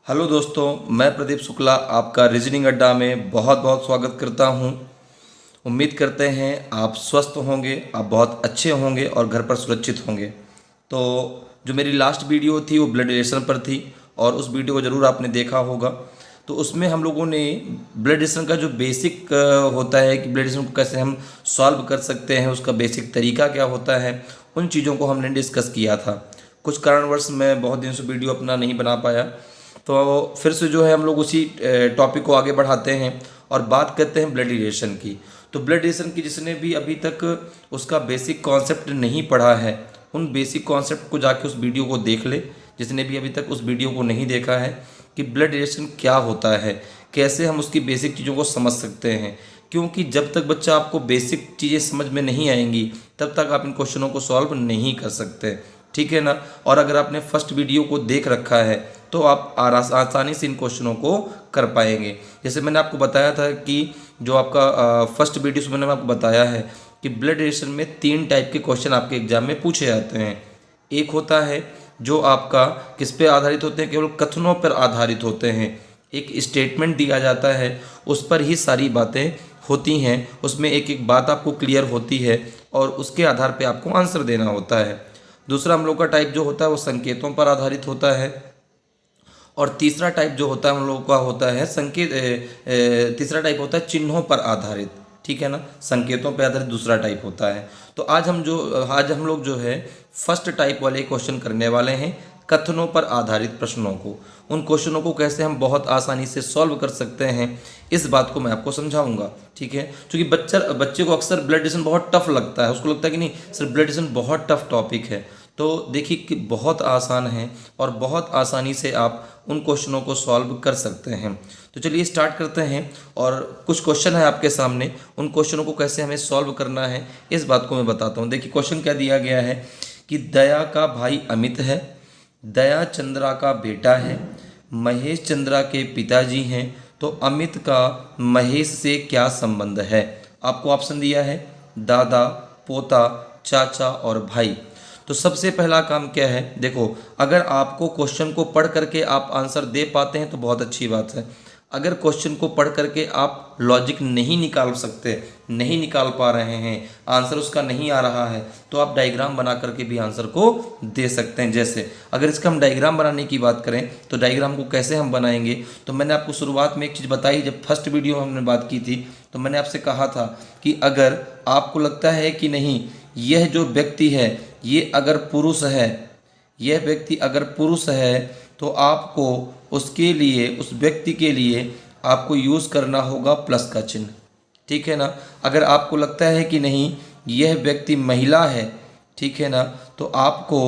Hello दोस्तों, मैं प्रदीप शुक्ला आपका रीजनिंग अड्डा में बहुत बहुत स्वागत करता हूं। उम्मीद करते हैं आप स्वस्थ होंगे, आप बहुत अच्छे होंगे और घर पर सुरक्षित होंगे। तो जो मेरी लास्ट वीडियो थी वो ब्लड रिलेशन पर थी और उस वीडियो को ज़रूर आपने देखा होगा। तो उसमें हम लोगों ने ब्लड रिलेशन का जो बेसिक होता है कि ब्लड रिलेशन को कैसे हम सॉल्व कर सकते हैं, उसका बेसिक तरीका क्या होता है, उन चीज़ों को हमने डिस्कस किया था। कुछ कारणवश मैं बहुत दिन से वीडियो अपना नहीं बना पाया, तो फिर से जो है हम लोग उसी टॉपिक को आगे बढ़ाते हैं और बात करते हैं ब्लड रिलेशन की। तो ब्लड रिलेशन की जिसने भी अभी तक उसका बेसिक कॉन्सेप्ट नहीं पढ़ा है, उन बेसिक कॉन्सेप्ट को जाके उस वीडियो को देख ले। जिसने भी अभी तक उस वीडियो को नहीं देखा है कि ब्लड रिलेशन क्या होता है, कैसे हम उसकी बेसिक चीज़ों को समझ सकते हैं, क्योंकि जब तक बच्चा आपको बेसिक चीज़ें समझ में नहीं आएंगी तब तक आप इन क्वेश्चनों को सॉल्व नहीं कर सकते। ठीक है ना। और अगर आपने फर्स्ट वीडियो को देख रखा है तो आप आसानी से इन क्वेश्चनों को कर पाएंगे। जैसे मैंने आपको बताया था कि जो आपका फर्स्ट वीडियो से मैंने आपको बताया है कि ब्लड रिलेशन में 3 टाइप के क्वेश्चन आपके एग्जाम में पूछे जाते हैं। एक होता है जो आपका किस पे आधारित होते हैं, केवल कथनों पर आधारित होते हैं। एक स्टेटमेंट दिया जाता है, उस पर ही सारी बातें होती हैं, उसमें एक एक बात आपको क्लियर होती है और उसके आधार पे आपको आंसर देना होता है। दूसरा हम लोग का टाइप जो होता है वो संकेतों पर आधारित होता है। और तीसरा टाइप जो होता है हम लोगों का होता है तीसरा टाइप होता है चिन्हों पर आधारित। ठीक है ना। संकेतों पर आधारित दूसरा टाइप होता है। तो आज हम लोग जो है फर्स्ट टाइप वाले क्वेश्चन करने वाले हैं, कथनों पर आधारित प्रश्नों को। उन क्वेश्चनों को कैसे हम बहुत आसानी से सॉल्व कर सकते हैं, इस बात को मैं आपको समझाऊंगा। ठीक है। क्योंकि बच्चे को अक्सर ब्लड रिलेशन बहुत टफ लगता है, उसको लगता है कि नहीं सर ब्लड रिलेशन बहुत टफ टॉपिक है। तो देखिए कि बहुत आसान है और बहुत आसानी से आप उन क्वेश्चनों को सॉल्व कर सकते हैं। तो चलिए स्टार्ट करते हैं। और कुछ क्वेश्चन है आपके सामने, उन क्वेश्चनों को कैसे हमें सॉल्व करना है इस बात को मैं बताता हूँ। देखिए क्वेश्चन क्या दिया गया है कि दया का भाई अमित है, दया चंद्रा का बेटा है, महेश चंद्रा के पिताजी हैं, तो अमित का महेश से क्या संबंध है। आपको ऑप्शन दिया है दादा, पोता, चाचा और भाई। तो सबसे पहला काम क्या है, देखो अगर आपको क्वेश्चन को पढ़ करके आप आंसर दे पाते हैं तो बहुत अच्छी बात है। अगर क्वेश्चन को पढ़ करके आप लॉजिक नहीं निकाल सकते, नहीं निकाल पा रहे हैं, आंसर उसका नहीं आ रहा है, तो आप डायग्राम बना करके भी आंसर को दे सकते हैं। जैसे अगर इसका हम डायग्राम बनाने की बात करें तो डायग्राम को कैसे हम बनाएंगे, तो मैंने आपको शुरुआत में एक चीज़ बताई। जब फर्स्ट वीडियो में हमने बात की थी तो मैंने आपसे कहा था कि अगर आपको लगता है कि नहीं यह जो व्यक्ति है ये अगर पुरुष है, यह व्यक्ति अगर पुरुष है तो आपको उसके लिए, उस व्यक्ति के लिए आपको यूज़ करना होगा प्लस का चिन्ह। ठीक है ना। अगर आपको लगता है कि नहीं यह व्यक्ति महिला है, ठीक है ना, तो आपको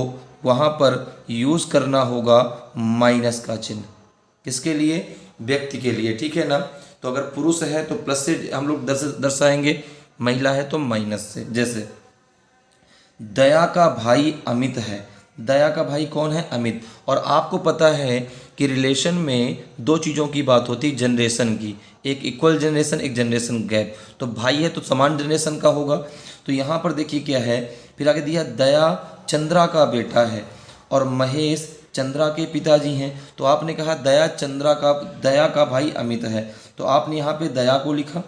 वहाँ पर यूज़ करना होगा माइनस का चिन्ह। किसके लिए? व्यक्ति के लिए। ठीक है ना। तो अगर पुरुष है तो प्लस से हम लोग दर्शाएंगे, महिला है तो माइनस से। जैसे दया का भाई अमित है, दया का भाई कौन है? अमित। और आपको पता है कि रिलेशन में 2 चीज़ों की बात होती है जनरेशन की, एक इक्वल जनरेशन, एक जनरेशन गैप। तो भाई है तो समान जनरेशन का होगा। तो यहाँ पर देखिए क्या है, फिर आगे दिया दया चंद्रा का बेटा है और महेश चंद्रा के पिताजी हैं। तो आपने कहा दया का भाई अमित है, तो आपने यहाँ पे दया को लिखा।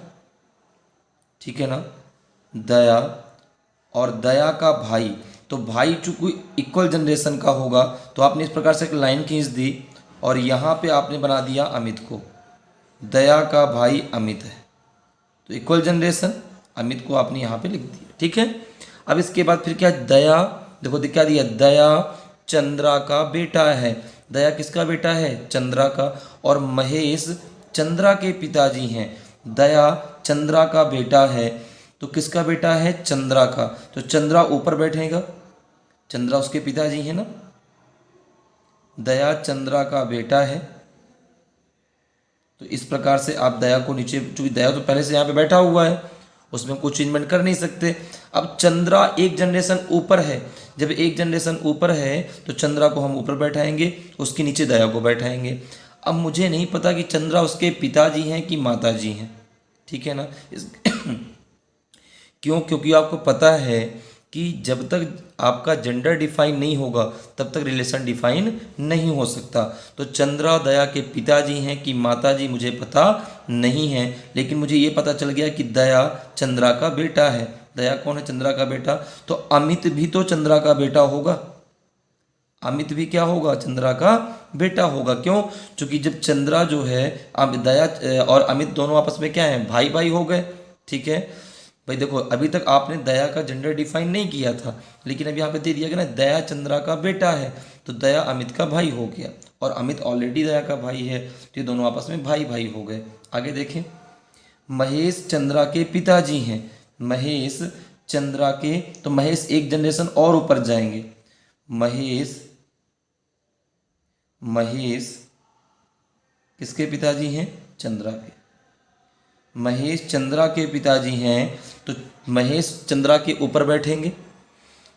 ठीक है ना। दया और दया का भाई, तो भाई चूंकि इक्वल जनरेशन का होगा तो आपने इस प्रकार से एक लाइन खींच दी और यहाँ पे आपने बना दिया अमित को। दया का भाई अमित है तो इक्वल जनरेशन, अमित को आपने यहाँ पे लिख दिया। ठीक है। अब इसके बाद फिर क्या, दया, देखो क्या दिया, दया चंद्रा का बेटा है। दया किसका बेटा है? चंद्रा का। और महेश चंद्रा के पिताजी हैं। दया चंद्रा का बेटा है तो किसका बेटा है? चंद्रा का। तो चंद्रा ऊपर बैठेगा, चंद्रा उसके पिताजी है ना। दया चंद्रा का बेटा है, तो इस प्रकार से आप दया को नीचे, चूंकि दया तो पहले से यहाँ पे बैठा हुआ है, उसमें कुछ चेंजमेंट कर नहीं सकते। अब चंद्रा एक जनरेशन ऊपर है, जब एक जनरेशन ऊपर है तो चंद्रा को हम ऊपर बैठाएंगे, उसके नीचे दया को बैठाएंगे। अब मुझे नहीं पता कि चंद्रा उसके पिताजी हैं कि माताजी हैं। ठीक है ना। क्यों? क्योंकि आपको पता है कि जब तक आपका जेंडर डिफाइन नहीं होगा तब तक रिलेशन डिफाइन नहीं हो सकता। तो चंद्रा दया के पिताजी हैं कि माताजी मुझे पता नहीं है, लेकिन मुझे ये पता चल गया कि दया चंद्रा का बेटा है। दया कौन है? चंद्रा का बेटा। तो अमित भी तो चंद्रा का बेटा होगा। अमित भी क्या होगा? चंद्रा का बेटा होगा। क्यों? क्योंकि जब चंद्रा जो है, अब दया और अमित दोनों आपस में क्या है? भाई भाई हो गए। ठीक है भाई, देखो अभी तक आपने दया का जेंडर डिफाइन नहीं किया था, लेकिन अब यहाँ पे दे दिया गया ना, दया चंद्रा का बेटा है, तो दया अमित का भाई हो गया, और अमित ऑलरेडी दया का भाई है, तो ये दोनों आपस में भाई भाई हो गए। आगे देखें, महेश चंद्रा के पिताजी हैं। महेश चंद्रा के, तो महेश एक जनरेशन और ऊपर जाएंगे। महेश किसके पिताजी हैं? चंद्रा के। महेश चंद्रा के पिताजी हैं, तो महेश चंद्रा के ऊपर बैठेंगे।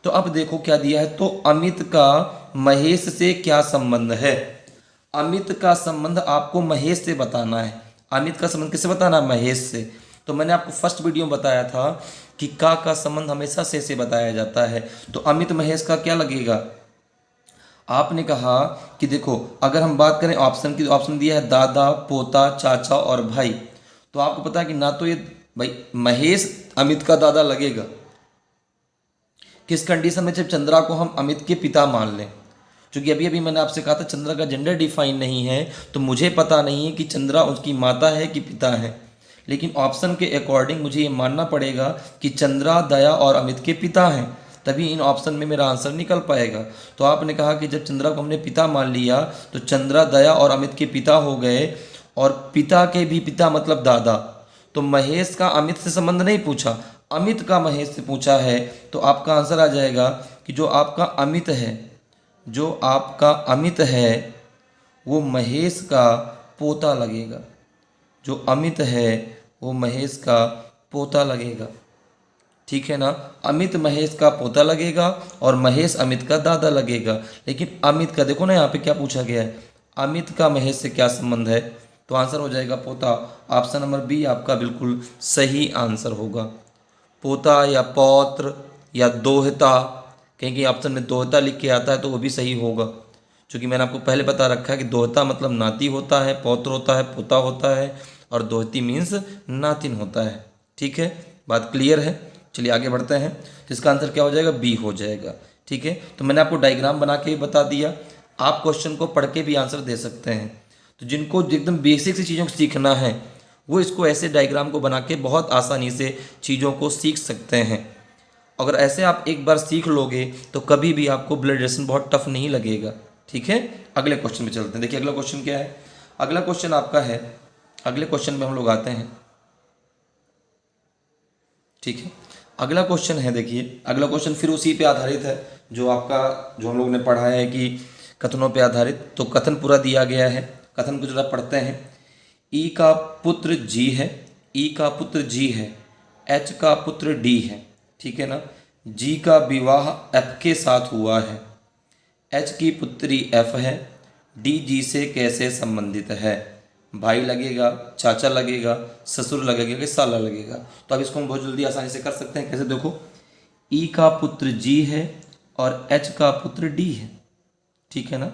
तो अब देखो क्या दिया है, तो अमित का महेश से क्या संबंध है? अमित का संबंध आपको महेश से बताना है। अमित का संबंध किससे बताना है? महेश से। तो मैंने आपको फर्स्ट वीडियो में बताया था कि का संबंध हमेशा से बताया जाता है। तो अमित महेश का क्या लगेगा? आपने कहा कि देखो अगर हम बात करें ऑप्शन की, तो ऑप्शन दिया है दादा, पोता, चाचा और भाई। तो आपको पता है कि ना तो ये भाई महेश अमित का दादा लगेगा, किस कंडीशन में? जब चंद्रा को हम अमित के पिता मान लें। क्योंकि अभी अभी मैंने आपसे कहा था चंद्रा का जेंडर डिफाइन नहीं है, तो मुझे पता नहीं है कि चंद्रा उसकी माता है कि पिता है, लेकिन ऑप्शन के अकॉर्डिंग मुझे ये मानना पड़ेगा कि चंद्रा दया और अमित के पिता हैं, तभी इन ऑप्शन में मेरा आंसर निकल पाएगा। तो आपने कहा कि जब चंद्रा को हमने पिता मान लिया तो चंद्रा दया और अमित के पिता हो गए, और पिता के भी पिता मतलब दादा। तो महेश का अमित से संबंध नहीं पूछा, अमित का महेश से पूछा है, तो आपका आंसर आ जाएगा कि जो आपका अमित है वो महेश का पोता लगेगा। जो अमित है वो महेश का पोता लगेगा। ठीक है ना? अमित महेश का पोता लगेगा और महेश अमित का दादा लगेगा। लेकिन अमित का देखो ना, यहाँ पे क्या पूछा गया है, अमित का महेश से क्या संबंध है? तो आंसर हो जाएगा पोता। ऑप्शन नंबर बी आपका बिल्कुल सही आंसर होगा। पोता या पौत्र या दोहता, कहीं ऑप्शन में दोहता लिख के आता है तो वो भी सही होगा, क्योंकि मैंने आपको पहले बता रखा है कि दोहता मतलब नाती होता है, पौत्र होता है, पोता होता है, और दोहती मीन्स नातिन होता है। ठीक है, बात क्लियर है? चलिए आगे बढ़ते हैं। तो इसका आंसर क्या हो जाएगा? बी हो जाएगा। ठीक है, तो मैंने आपको डायग्राम बना के बता दिया, आप क्वेश्चन को पढ़ के भी आंसर दे सकते हैं। तो जिनको एकदम बेसिक सी चीज़ों को सीखना है वो इसको ऐसे डायग्राम को बना के बहुत आसानी से चीज़ों को सीख सकते हैं। अगर ऐसे आप एक बार सीख लोगे तो कभी भी आपको ब्लड रिलेशन बहुत टफ नहीं लगेगा। ठीक है, अगले क्वेश्चन में चलते हैं। देखिए अगला क्वेश्चन क्या है। अगला क्वेश्चन आपका है, अगले क्वेश्चन में हम लोग आते हैं। ठीक है, अगला क्वेश्चन है, देखिए अगला क्वेश्चन फिर उसी पे आधारित है जो हम लोग ने पढ़ा है कि कथनों पे आधारित। तो कथन पूरा दिया गया है, कथन को जरा पढ़ते हैं। ई का पुत्र जी है, ई का पुत्र जी है, एच का पुत्र डी है। ठीक है ना? जी का विवाह एफ के साथ हुआ है, एच की पुत्री एफ है, डी जी से कैसे संबंधित है? भाई लगेगा, चाचा लगेगा, ससुर लगेगा कि साला लगेगा? तो अब इसको हम बहुत जल्दी आसानी से कर सकते हैं। कैसे? देखो, ई का पुत्र जी है और एच का पुत्र डी है। ठीक है ना?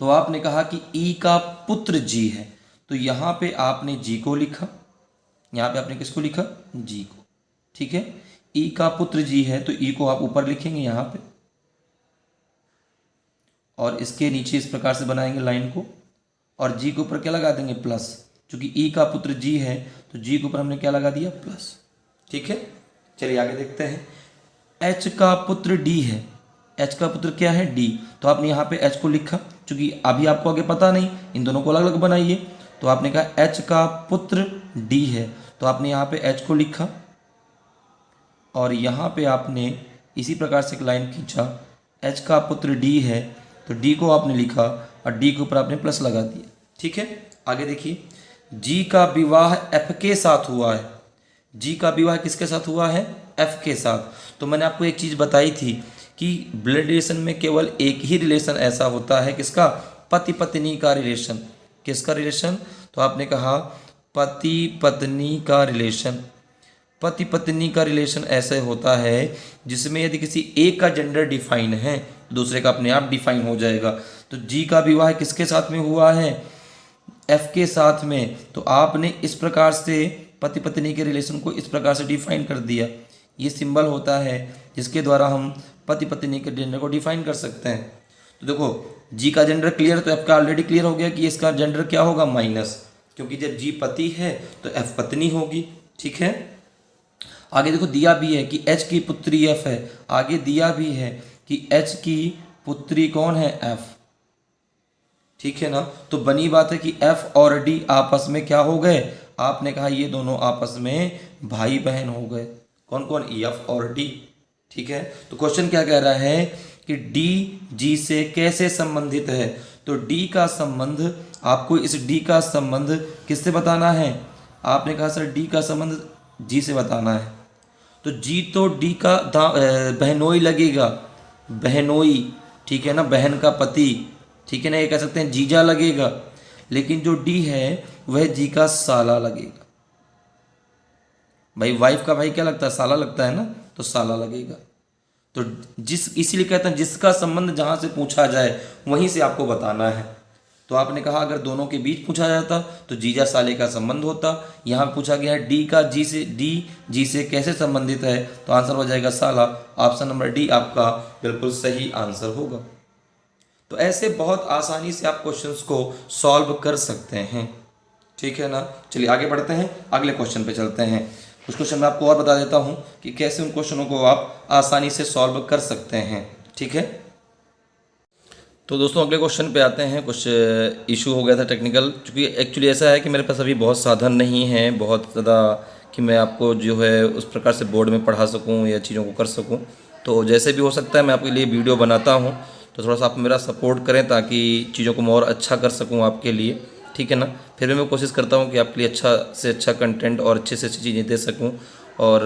तो आपने कहा कि ई का पुत्र जी है, तो यहाँ पे आपने जी को लिखा, यहाँ पे आपने किसको लिखा? जी को। ठीक है, ई का पुत्र जी है तो ई को आप ऊपर लिखेंगे यहाँ पे, और इसके नीचे इस प्रकार से बनाएंगे लाइन को, और जी के ऊपर क्या लगा देंगे? प्लस। क्योंकि ई का पुत्र जी है तो जी के ऊपर हमने क्या लगा दिया? प्लस। ठीक है, चलिए आगे देखते हैं। एच का पुत्र डी है, एच का पुत्र क्या है? डी। तो आपने यहाँ पे एच को लिखा, क्योंकि अभी आपको आगे पता नहीं, इन दोनों को अलग अलग बनाइए। तो आपने कहा एच का पुत्र डी है, तो आपने यहाँ पे एच को लिखा, और यहाँ पे आपने इसी प्रकार से एक लाइन खींचा, एच का पुत्र डी है तो डी को आपने लिखा और डी के ऊपर आपने प्लस लगा दिया। ठीक है, आगे देखिए। जी का विवाह एफ के साथ हुआ है, जी का विवाह किसके साथ हुआ है? एफ के साथ। तो मैंने आपको एक चीज़ बताई थी कि ब्लड रिलेशन में केवल एक ही रिलेशन ऐसा होता है, किसका? पति पत्नी का रिलेशन। किसका रिलेशन? तो आपने कहा पति पत्नी का रिलेशन। पति पत्नी का रिलेशन ऐसे होता है जिसमें यदि किसी एक का जेंडर डिफाइन है दूसरे का अपने आप डिफाइन हो जाएगा। तो जी का विवाह किसके साथ में हुआ है? एफ के साथ में। तो आपने इस प्रकार से पति पत्नी के रिलेशन को इस प्रकार से डिफाइन कर दिया। ये सिंबल होता है जिसके द्वारा हम पति पत्नी के जेंडर को डिफाइन कर सकते हैं। तो देखो जी का जेंडर क्लियर, तो एफ का ऑलरेडी क्लियर हो गया कि इसका जेंडर क्या होगा? माइनस, क्योंकि जब जी पति है तो एफ पत्नी होगी। ठीक है, आगे देखो दिया भी है कि एच की पुत्री एफ है। आगे दिया भी है कि एच की पुत्री कौन है? एफ। ठीक है ना, तो बनी बात है कि एफ और डी आपस में क्या हो गए? आपने कहा ये दोनों आपस में भाई बहन हो गए। कौन कौन? एफ और डी। ठीक है, तो क्वेश्चन क्या कह रहा है कि डी जी से कैसे संबंधित है? तो डी का संबंध, आपको इस डी का संबंध किससे बताना है? आपने कहा सर डी का संबंध जी से बताना है। तो जी तो डी का बहनोई लगेगा, बहनोई। ठीक है ना, बहन का पति। ठीक है ना, ये कह सकते हैं जीजा लगेगा। लेकिन जो डी है वह जी का साला लगेगा। भाई वाइफ का भाई क्या लगता है? साला लगता है ना, तो साला लगेगा। तो इसीलिए कहते हैं जिसका संबंध जहां से पूछा जाए वहीं से आपको बताना है। तो आपने कहा अगर दोनों के बीच पूछा जाता तो जीजा साले का संबंध होता। यहाँ पूछा गया है डी का जी से कैसे संबंधित है, तो आंसर हो जाएगा साला। ऑप्शन नंबर डी आपका बिल्कुल सही आंसर होगा। तो ऐसे बहुत आसानी से आप क्वेश्चंस को सॉल्व कर सकते हैं। ठीक है ना, चलिए आगे बढ़ते हैं, अगले क्वेश्चन पे चलते हैं। उस क्वेश्चन में आपको और बता देता हूँ कि कैसे उन क्वेश्चनों को आप आसानी से सॉल्व कर सकते हैं। ठीक है, तो दोस्तों अगले क्वेश्चन पे आते हैं। कुछ इशू हो गया था टेक्निकल, क्योंकि एक्चुअली ऐसा है कि मेरे पास अभी बहुत साधन नहीं है बहुत ज़्यादा कि मैं आपको जो है उस प्रकार से बोर्ड में पढ़ा सकूं या चीज़ों को कर सकूं। तो जैसे भी हो सकता है मैं आपके लिए वीडियो बनाता हूं, तो थोड़ा सा आप मेरा सपोर्ट करें ताकि चीज़ों को मैं और अच्छा कर सकूँ आपके लिए। ठीक है ना, फिर भी मैं कोशिश करता हूँ कि आपके लिए अच्छा से अच्छा कंटेंट और अच्छे से अच्छी चीज़ें दे सकूँ। और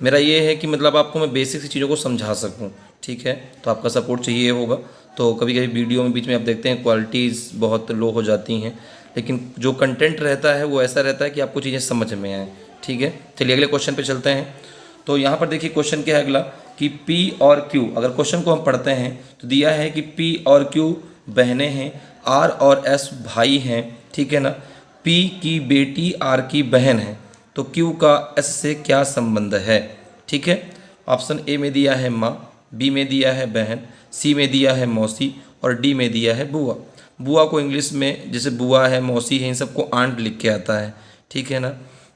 मेरा ये है कि मतलब आपको मैं बेसिक सी चीज़ों को समझा सकूँ। ठीक है, तो आपका सपोर्ट चाहिए होगा। तो कभी कभी वीडियो में बीच में आप देखते हैं क्वालिटीज़ बहुत लो हो जाती हैं, लेकिन जो कंटेंट रहता है वो ऐसा रहता है कि आपको चीज़ें समझ में आए। ठीक है, चलिए अगले क्वेश्चन पे चलते हैं। तो यहाँ पर देखिए क्वेश्चन क्या है अगला कि P और Q, अगर क्वेश्चन को हम पढ़ते हैं तो दिया है कि P और Q बहनें हैं, R और S भाई हैं। ठीक है ना, P की बेटी R की बहन है, तो Q का S से क्या संबंध है? ठीक है, ऑप्शन ए में दिया है माँ, बी में दिया है बहन, सी में दिया है मौसी और डी में दिया है बुआ। बुआ को इंग्लिश में जैसे बुआ है, मौसी है, इन सबको आंट लिख के आता है। ठीक है ना,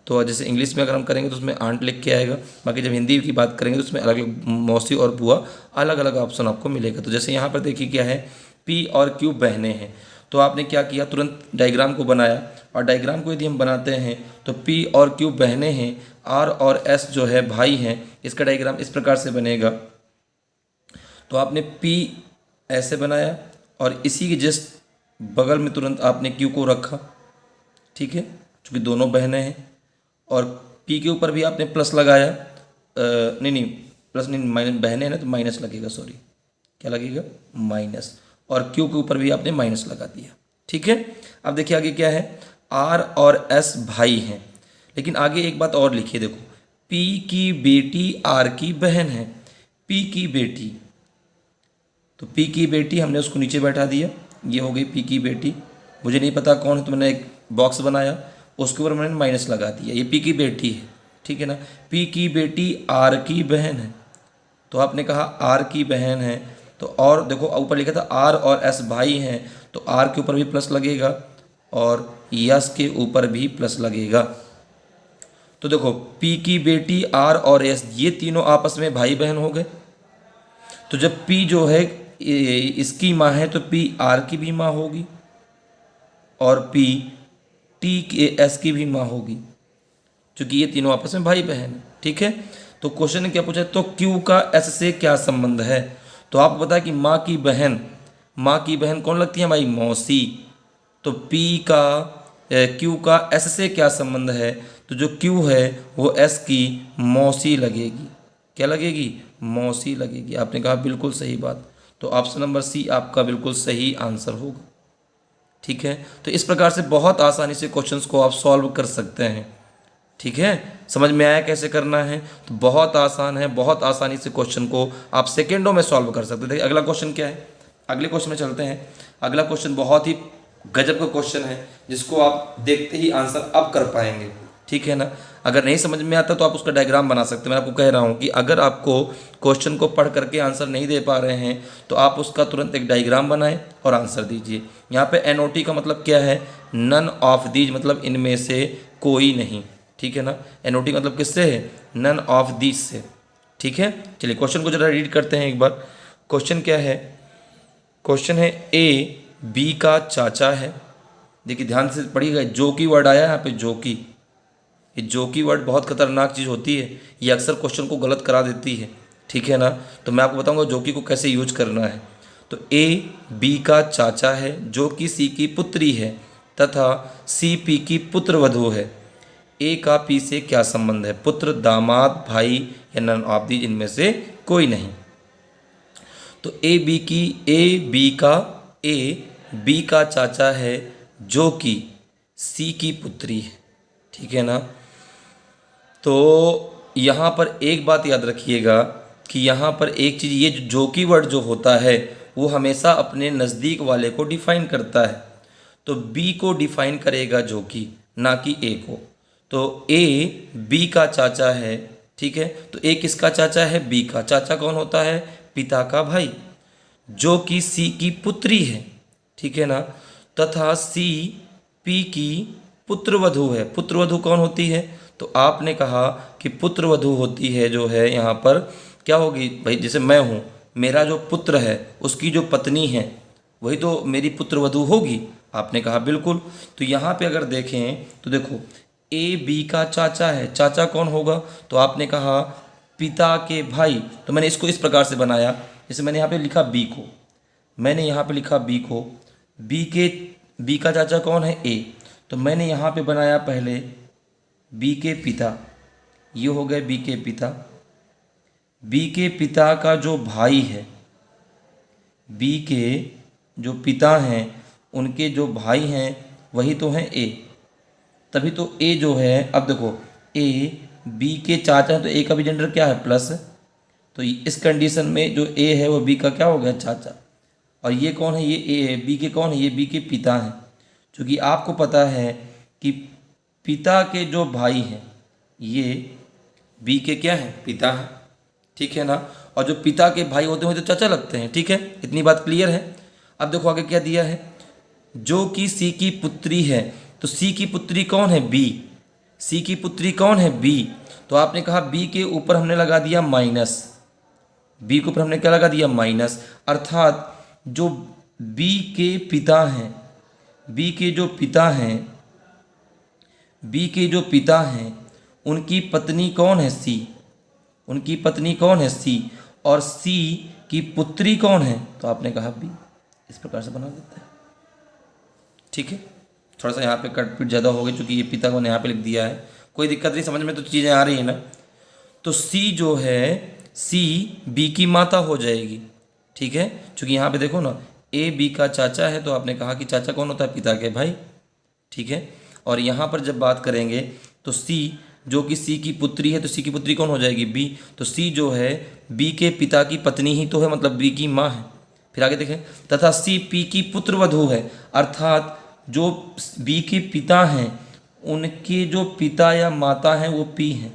तो जैसे इंग्लिश में अगर हम करेंगे तो उसमें आंट लिख के आएगा, बाकी जब हिंदी की बात करेंगे तो उसमें अलग अलग मौसी और बुआ अलग अलग ऑप्शन आपको मिलेगा। तो जैसे यहाँ पर देखिए क्या है, P और Q बहनें हैं, तो आपने क्या किया, तुरंत डायग्राम को बनाया। और डायग्राम को यदि हम बनाते हैं तो P और Q बहनें हैं, R और S जो है भाई हैं। इसका डायग्राम इस प्रकार से बनेगा। तो आपने P ऐसे बनाया और इसी के जस्ट बगल में तुरंत आपने Q को रखा। ठीक है, क्योंकि दोनों बहनें हैं। और P के ऊपर भी आपने प्लस लगाया, नहीं प्लस नहीं, माइनस, बहनें हैं ना तो माइनस लगेगा, सॉरी क्या लगेगा? माइनस। और Q के ऊपर भी आपने माइनस लगा दिया। ठीक है, अब देखिए आगे क्या है, R और S भाई हैं, लेकिन आगे एक बात और लिखिए, देखो P की बेटी R की बहन है। P की बेटी, तो P की बेटी हमने उसको नीचे बैठा दिया, ये हो गई P की बेटी। मुझे नहीं पता कौन है, तो मैंने एक बॉक्स बनाया, उसके ऊपर मैंने माइनस लगा दिया, ये P की बेटी है। ठीक है ना, P की बेटी R की बहन है, तो आपने कहा R की बहन है, तो और देखो ऊपर लिखा था R और S भाई हैं, तो R के ऊपर भी प्लस लगेगा और S के ऊपर भी प्लस लगेगा। तो देखो P की बेटी R और S ये तीनों आपस में भाई बहन हो गए। तो जब P जो है इसकी माँ है तो P R की भी माँ होगी और P T के S की भी माँ होगी, क्योंकि ये तीनों आपस में भाई बहन है। ठीक है, तो क्वेश्चन ने क्या पूछा, तो Q का S से क्या संबंध है? तो आपको पता है कि माँ की बहन कौन लगती है भाई? मौसी। तो Q का S से क्या संबंध है? तो जो Q है वो S की मौसी लगेगी। क्या लगेगी? मौसी लगेगी। आपने कहा बिल्कुल सही बात, तो ऑप्शन नंबर सी आपका बिल्कुल सही आंसर होगा। ठीक है, तो इस प्रकार से बहुत आसानी से क्वेश्चंस को आप सॉल्व कर सकते हैं। ठीक है, समझ में आया कैसे करना है? तो बहुत आसान है, बहुत आसानी से क्वेश्चन को आप सेकेंडों में सॉल्व कर सकते हैं। देखिए अगला क्वेश्चन क्या है, अगले क्वेश्चन में चलते हैं। अगला क्वेश्चन बहुत ही गजब का क्वेश्चन है, जिसको आप देखते ही आंसर अब कर पाएंगे, ठीक है ना। अगर नहीं समझ में आता तो आप उसका डायग्राम बना सकते हैं। मैं आपको कह रहा हूँ कि अगर आपको क्वेश्चन को पढ़ करके आंसर नहीं दे पा रहे हैं तो आप उसका तुरंत एक डायग्राम बनाएं और आंसर दीजिए। यहाँ पे NOT का मतलब क्या है? नन ऑफ दीज, मतलब इनमें से कोई नहीं, ठीक है ना। NOT का मतलब किससे है? नन ऑफ दीज से, ठीक है। चलिए क्वेश्चन को जरा रीड करते हैं एक बार। क्वेश्चन क्या है? क्वेश्चन है ए बी का चाचा है। देखिए ध्यान से पढ़िएगा, जो की वर्ड आया यहाँ पे, जो की। ये जो की वर्ड बहुत खतरनाक चीज़ होती है, ये अक्सर क्वेश्चन को गलत करा देती है, ठीक है ना। तो मैं आपको बताऊंगा जो की को कैसे यूज करना है। तो ए बी का चाचा है, जो कि सी की पुत्री है, तथा सी पी की पुत्रवधू है। ए का पी से क्या संबंध है? पुत्र, दामाद, भाई या नन ऑफ दीज, इनमें से कोई नहीं। तो ए बी का चाचा है, जो कि सी की पुत्री है, ठीक है ना। तो यहाँ पर एक बात याद रखिएगा कि यहाँ पर एक चीज़, ये जो की वर्ड जो होता है वो हमेशा अपने नज़दीक वाले को डिफाइन करता है। तो बी को डिफाइन करेगा जो कि, ना कि ए को। तो ए बी का चाचा है, ठीक है। तो ए किसका चाचा है? बी का। चाचा कौन होता है? पिता का भाई। जो कि सी की पुत्री है, ठीक है ना। तथा सी पी की पुत्रवधू है। पुत्रवधू कौन होती है? तो आपने कहा कि पुत्रवधू होती है जो है यहाँ पर क्या होगी भाई? जैसे मैं हूँ, मेरा जो पुत्र है उसकी जो पत्नी है वही तो मेरी पुत्रवधू होगी। आपने कहा बिल्कुल। तो यहाँ पे अगर देखें तो देखो, ए बी का चाचा है, चाचा कौन होगा? तो आपने कहा पिता के भाई। तो मैंने इसको इस प्रकार से बनाया, जैसे मैंने यहाँ पे लिखा बी को, बी का चाचा कौन है? ए। तो मैंने यहाँ पे बनाया पहले बी के पिता, ये हो गए बी के पिता। बी के पिता का जो भाई है, बी के जो पिता हैं उनके जो भाई हैं वही तो हैं ए। तभी तो ए जो है, अब देखो ए बी के चाचा है तो ए का भी जेंडर क्या है? प्लस। तो इस कंडीशन में जो ए है वो बी का क्या हो गया? चाचा। और ये कौन है? ये ए है। बी के कौन है? ये बी के पिता हैं। क्योंकि आपको पता है कि पिता के जो भाई हैं ये बी के क्या है? पिता हैं, ठीक है ना। और जो पिता के भाई होते हैं वो तो चाचा लगते हैं, ठीक है। इतनी बात क्लियर है। अब देखो आगे क्या दिया है, जो कि सी की पुत्री है। तो सी की पुत्री कौन है? बी। सी की पुत्री कौन है? बी। तो आपने कहा बी के ऊपर हमने लगा दिया माइनस, बी के ऊपर हमने क्या लगा दिया? माइनस। अर्थात जो बी के पिता हैं, बी के जो पिता हैं, बी के जो पिता हैं उनकी पत्नी कौन है? सी। उनकी पत्नी कौन है? सी। और सी की पुत्री कौन है? तो आपने कहा बी। इस प्रकार से बना देते हैं, ठीक है। थोड़ा सा यहाँ पे कट पीट ज़्यादा हो गई क्योंकि ये पिता को यहाँ पे लिख दिया है, कोई दिक्कत नहीं, समझ में तो चीज़ें आ रही है ना। तो सी जो है, सी बी की माता हो जाएगी, ठीक है। क्योंकि यहाँ पे देखो ना, ए बी का चाचा है तो आपने कहा कि चाचा कौन होता है? पिता के भाई, ठीक है। और यहाँ पर जब बात करेंगे तो सी जो कि सी की पुत्री है, तो सी की पुत्री कौन हो जाएगी? बी। तो सी जो है बी के पिता की पत्नी ही तो है, मतलब बी की माँ है। फिर आगे देखें, तथा सी पी की पुत्रवधू है। अर्थात जो बी के पिता हैं उनके जो पिता या माता हैं वो पी हैं,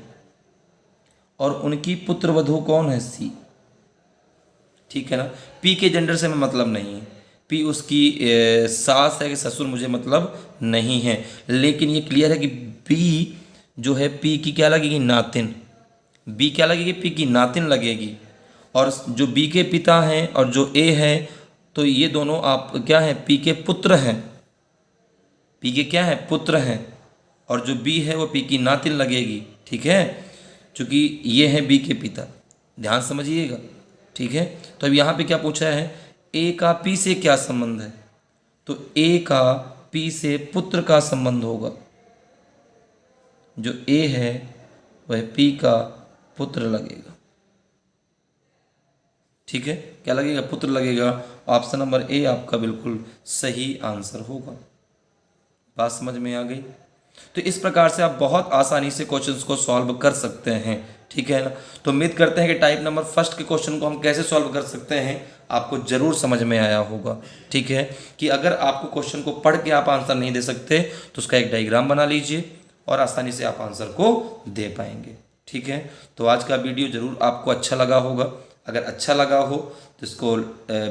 और उनकी पुत्रवधू कौन है? सी, ठीक है ना। पी के जेंडर से मैं मतलब नहीं है, पी उसकी सास है कि ससुर, मुझे मतलब नहीं है। लेकिन ये क्लियर है कि बी जो है पी की क्या लगेगी? नातिन। बी क्या लगेगी? पी की नातिन लगेगी। और जो बी के पिता हैं और जो ए है, तो ये दोनों आप क्या हैं? पी के पुत्र हैं। पी के क्या है? पुत्र हैं। और जो बी है वो पी की नातिन लगेगी, ठीक है। क्योंकि ये है बी के पिता, ध्यान समझिएगा, ठीक है। तो अब यहाँ पे क्या पूछा है? ए का पी से क्या संबंध है? तो ए का पी से पुत्र का संबंध होगा। जो ए है वह पी का पुत्र लगेगा, ठीक है। क्या लगेगा? पुत्र लगेगा। ऑप्शन नंबर ए आपका बिल्कुल सही आंसर होगा। बात समझ में आ गई? तो इस प्रकार से आप बहुत आसानी से क्वेश्चंस को सॉल्व कर सकते हैं, ठीक है ना। तो उम्मीद करते हैं कि टाइप नंबर फर्स्ट के क्वेश्चन को हम कैसे सॉल्व कर सकते हैं आपको ज़रूर समझ में आया होगा, ठीक है। कि अगर आपको क्वेश्चन को पढ़ के आप आंसर नहीं दे सकते तो उसका एक डायग्राम बना लीजिए और आसानी से आप आंसर को दे पाएंगे, ठीक है। तो आज का वीडियो ज़रूर आपको अच्छा लगा होगा। अगर अच्छा लगा हो तो इसको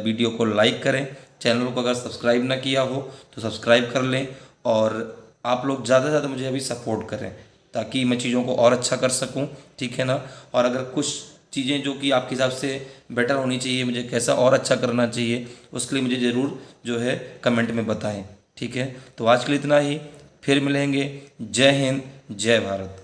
वीडियो को लाइक करें, चैनल को अगर सब्सक्राइब ना किया हो तो सब्सक्राइब कर लें, और आप लोग ज़्यादा से ज़्यादा मुझे अभी सपोर्ट करें ताकि मैं चीज़ों को और अच्छा कर सकूं, ठीक है ना। और अगर कुछ चीज़ें जो कि आपके हिसाब से बेटर होनी चाहिए, मुझे कैसा और अच्छा करना चाहिए, उसके लिए मुझे ज़रूर जो है कमेंट में बताएं, ठीक है। तो आज के लिए इतना ही, फिर मिलेंगे। जय हिंद, जय भारत।